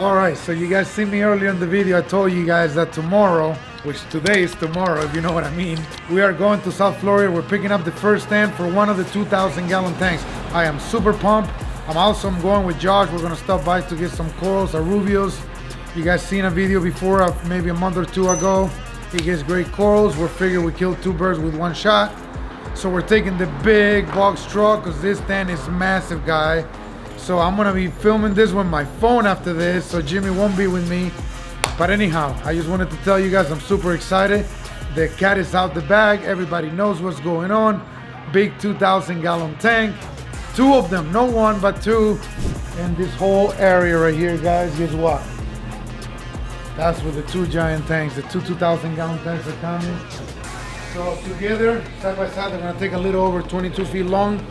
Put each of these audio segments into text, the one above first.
Alright, so you guys see me earlier in the video. I told you guys that tomorrow, which today is tomorrow if you know what I mean, we are going to South Florida. We're picking up the first stand for one of the 2,000-gallon tanks. I am super pumped. I'm going with Josh. We're going to stop by to get some corals, arubios. You guys seen a video before of maybe a month or two ago. He gets great corals. We're figuring we killed two birds with one shot. So we're taking the big box truck because this stand is massive, guy. So I'm gonna be filming this with my phone after this, so Jimmy won't be with me. But anyhow, I just wanted to tell you guys I'm super excited. The cat is out the bag. Everybody knows what's going on. Big 2,000-gallon tank. Two of them, no one, but two. And this whole area right here, guys, guess what? That's where the two giant tanks, the two 2,000-gallon tanks are coming. So together, side by side, they're gonna take a little over 22 feet long.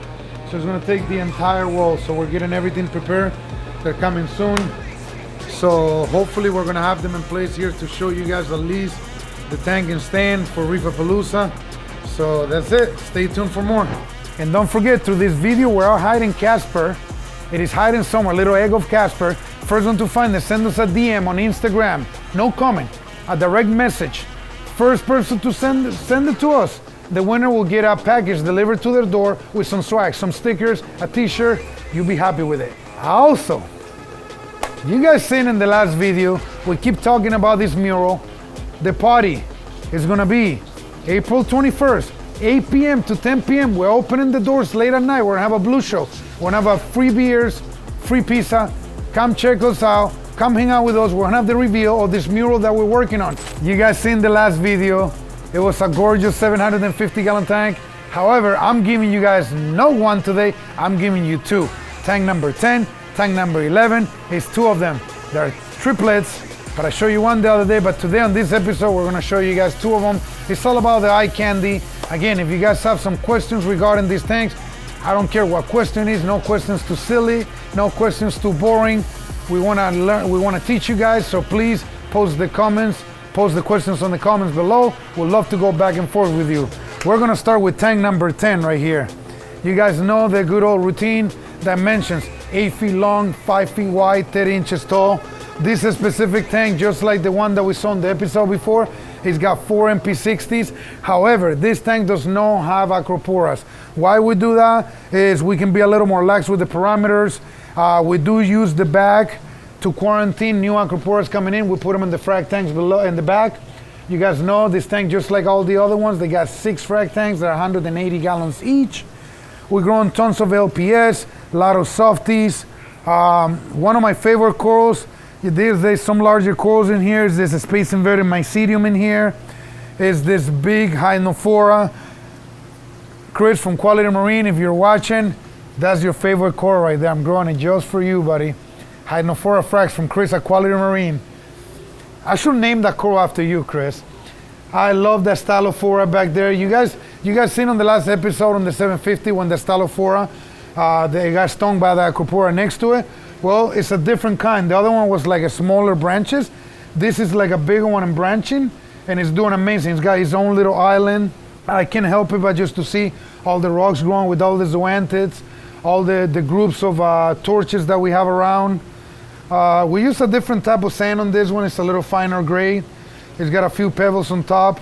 So it's gonna take the entire wall. So we're getting everything prepared. They're coming soon. So hopefully we're gonna have them in place here to show you guys at least the tank and stand for Reefapalooza. So that's it. Stay tuned for more. And don't forget, through this video, we're out hiding Casper. It is hiding somewhere, little egg of Casper. First one to find it, send us a DM on Instagram. No comment, a direct message. First person to send it to us. The winner will get a package delivered to their door with some swag, some stickers, a t-shirt. You'll be happy with it. Also, you guys seen in the last video, we keep talking about this mural. The party is gonna be April 21st, 8 p.m. to 10 p.m. We're opening the doors late at night. We're gonna have a blue show. We're gonna have free beers, free pizza. Come check us out. Come hang out with us. We're gonna have the reveal of this mural that we're working on. You guys seen the last video. It was a gorgeous 750-gallon tank. However, I'm giving you guys no one today. I'm giving you two. Tank number 10, tank number 11. It's two of them. They're triplets, but I showed you one the other day. But today on this episode, we're gonna show you guys two of them. It's all about the eye candy. Again, if you guys have some questions regarding these tanks, I don't care what question is. No questions too silly. No questions too boring. We wanna learn. We wanna teach you guys. So please post the comments. Post the questions on the comments below. We'd love to go back and forth with you. We're gonna start with tank number 10 right here. You guys know the good old routine. Dimensions, 8 feet long, 5 feet wide, 30 inches tall. This is a specific tank, just like the one that we saw in the episode before. It's got 4 MP60s. However, this tank does not have aquaporas. Why we do that is we can be a little more lax with the parameters. We do use the bag to quarantine new aquaporas coming in. We put them in the frag tanks below in the back. You guys know this tank, just like all the other ones, they got 6 frag tanks. They're 180 gallons each. We're growing tons of LPS, a lot of softies. One of my favorite corals, there's some larger corals in here. There's a space inverted mycelium in here. Is this big Hynophora. Chris from Quality Marine, if you're watching, that's your favorite coral right there. I'm growing it just for you, buddy. Hynophora frags from Chris at Quality Marine. I should name that coral after you, Chris. I love that Stylophora back there. You guys seen on the last episode on the 750 when the Stylophora, they got stung by the aquapora next to it. Well, it's a different kind. The other one was like a smaller branches. This is like a bigger one in branching, and it's doing amazing. It's got his own little island. I can't help it but just to see all the rocks growing with all the zoanthids, all the groups of torches that we have around. We use a different type of sand on this one. It's a little finer grade. It's got a few pebbles on top.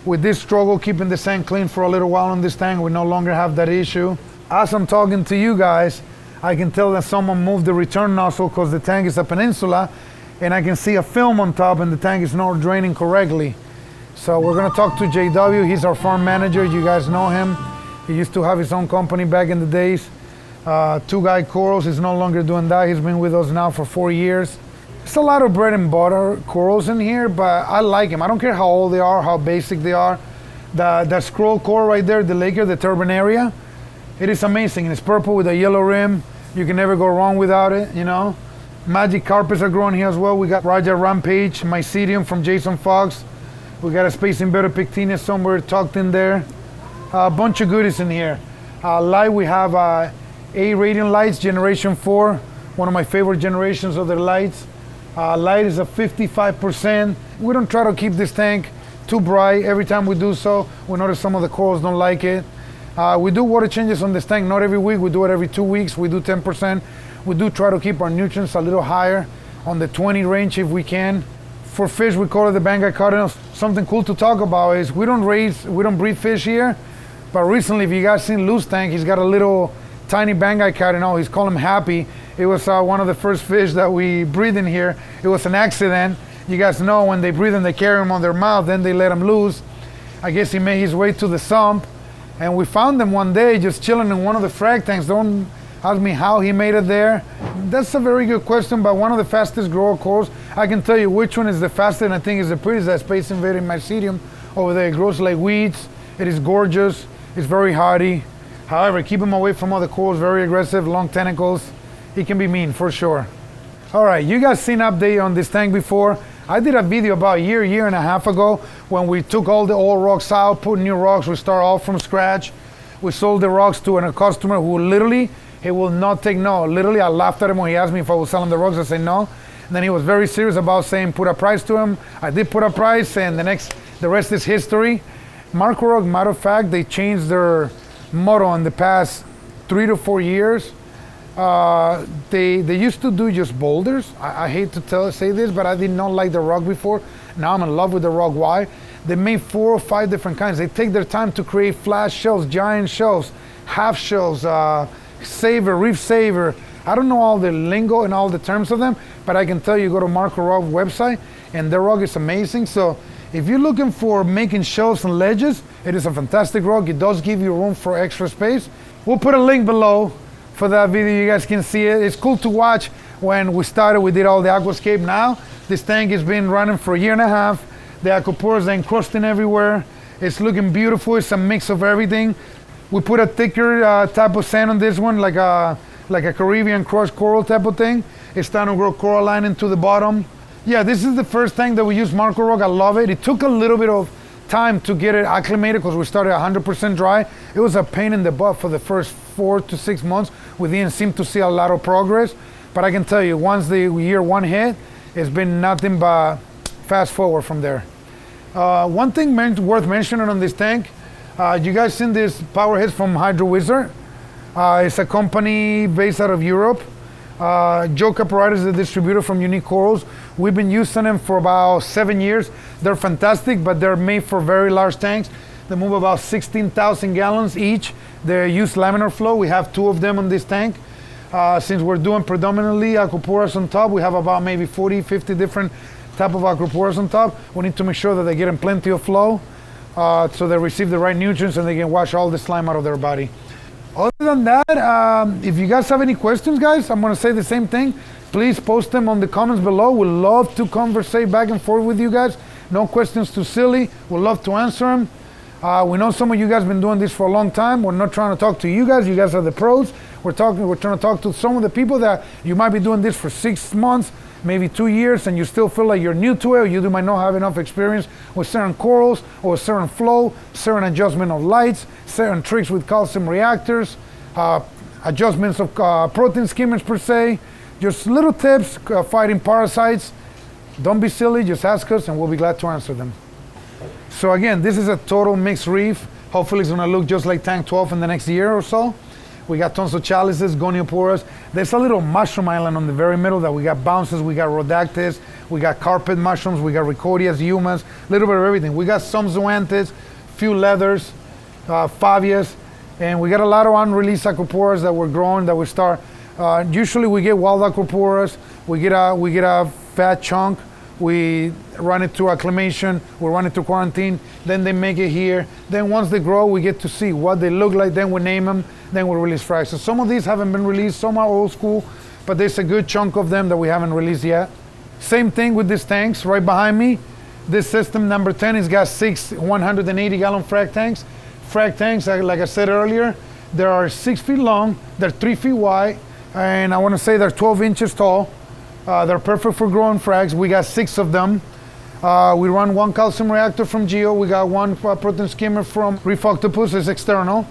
With this struggle keeping the sand clean for a little while on this tank, we no longer have that issue. As I'm talking to you guys, I can tell that someone moved the return nozzle because the tank is a peninsula, and I can see a film on top and the tank is not draining correctly. So we're gonna talk to JW. He's our farm manager. You guys know him. He used to have his own company back in the days. Two Guy Corals, he's no longer doing that. He's been with us now for 4 years. It's a lot of bread and butter corals in here, but I like them. I don't care how old they are, how basic they are. That scroll coral right there, the Laker, the Turbonaria, it is amazing. It's purple with a yellow rim. You can never go wrong without it, you know. Magic carpets are growing here as well. We got Raja Rampage, Mycelium from Jason Fox. We got a Space Inverted Pictina somewhere tucked in there. A bunch of goodies in here. Light, we have A Radiant Lights, Generation 4. One of my favorite generations of their lights. Light is a 55%. We don't try to keep this tank too bright. Every time we do so, we notice some of the corals don't like it. We do water changes on this tank, not every week. We do it every 2 weeks. We do 10%. We do try to keep our nutrients a little higher on the 20 range if we can. For fish, we call it the Bangkok cardinals. Something cool to talk about is we don't breed fish here, but recently, if you guys seen Lou's tank, he's got a little tiny Bangkok cardinal. He's called him Happy. It was one of the first fish that we breed in here. It was an accident. You guys know when they breathe and they carry him on their mouth, then they let him loose. I guess he made his way to the sump, and we found him one day just chilling in one of the frag tanks. Don't ask me how he made it there. That's a very good question, but one of the fastest grower corals. I can tell you which one is the fastest, and I think is the prettiest. That Space Invader mycelium over there. It grows like weeds. It is gorgeous. It's very hardy. However, keep him away from other corals. Very aggressive, long tentacles. He can be mean for sure. All right, you guys seen an update on this tank before. I did a video about a year and a half ago when we took all the old rocks out, put new rocks, we start all from scratch. We sold the rocks to a customer who literally, he will not take no. Literally, I laughed at him when he asked me if I was selling the rocks. I said no. And then he was very serious about saying put a price to him. I did put a price, and the rest is history. Marco Rock, matter of fact, they changed their motto in the past 3 to 4 years. They used to do just boulders. I hate to say this, but I did not like the rock before. Now I'm in love with the rock. Why? They made 4 or 5 different kinds. They take their time to create flat shells, giant shells, half shells, saver, reef saver. I don't know all the lingo and all the terms of them, but I can tell you, go to Marco Rock website, and their rock is amazing. So if you're looking for making shelves and ledges, it is a fantastic rock. It does give you room for extra space. We'll put a link below for that video. You guys can see it. It's cool to watch. When we started, we did all the aquascape. Now this tank has been running for a year and a half. The aquapores are encrusting everywhere. It's looking beautiful. It's a mix of everything. We put a thicker type of sand on this one, like a Caribbean crushed coral type of thing. It's starting to grow coralline into the bottom. Yeah, this is the first tank that we use Marco Rock. I love it. It took a little bit of time to get it acclimated because we started 100% dry. It was a pain in the butt for the first 4 to 6 months. We didn't seem to see a lot of progress, but I can tell you, once the year 1 hit, it's been nothing but fast forward from there. One thing worth mentioning on this tank, you guys seen this power heads from Hydro Wizard? It's a company based out of Europe. Joe Caporati is the distributor from Unique Corals. We've been using them for about 7 years. They're fantastic, but they're made for very large tanks. They move about 16,000 gallons each. They use laminar flow. We have 2 of them on this tank. Since we're doing predominantly aquaporas on top, we have about maybe 40, 50 different type of aquaporas on top. We need to make sure that they get in plenty of flow so they receive the right nutrients and they can wash all the slime out of their body. Other than that, if you guys have any questions, guys, I'm going to say the same thing. Please post them on the comments below. We'd love to conversate back and forth with you guys. No questions too silly. We'd love to answer them. We know some of you guys have been doing this for a long time. We're not trying to talk to you guys. You guys are the pros. We're trying to talk to some of the people that you might be doing this for 6 months, maybe 2 years, and you still feel like you're new to it, or you might not have enough experience with certain corals or certain flow, certain adjustment of lights, certain tricks with calcium reactors, adjustments of protein skimmers per se, just little tips fighting parasites. Don't be silly, just ask us and we'll be glad to answer them. So again, this is a total mixed reef. Hopefully it's gonna look just like tank 12 in the next year or so. We got tons of chalices, gonioporas. There's a little mushroom island on the very middle that we got bounces, we got rhodactis, we got carpet mushrooms, we got ricodias, humas, a little bit of everything. We got some zoanthids, few leathers, favias, and we got a lot of unreleased aquaporas that we're growing, that we start. Usually we get wild aquaporas, we get a fat chunk, we run it through acclimation, we run it through quarantine, then they make it here. Then once they grow, we get to see what they look like, then we name them, then we release frags. So some of these haven't been released, some are old school, but there's a good chunk of them that we haven't released yet. Same thing with these tanks right behind me. This system number 10 has got 6 180-gallon frag tanks. Frag tanks, like I said earlier, they are 6 feet long, they're 3 feet wide, and I want to say they're 12 inches tall. They're perfect for growing frags. We got 6 of them. We run 1 calcium reactor from Geo. We got 1 protein skimmer from Reef Octopus, is external.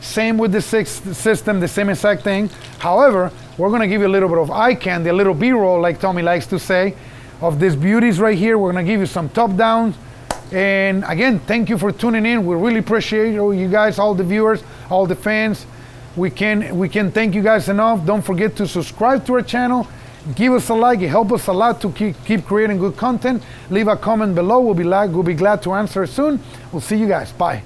Same with the 6th system, the same exact thing. However, we're gonna give you a little bit of eye candy, a little B-roll, like Tommy likes to say, of these beauties right here. We're gonna give you some top downs. And again, thank you for tuning in. We really appreciate you guys, all the viewers, all the fans. We can thank you guys enough. Don't forget to subscribe to our channel Give us a like. It helps us a lot to keep creating good content. Leave a comment below. We'll be glad to answer soon. We'll see you guys. Bye.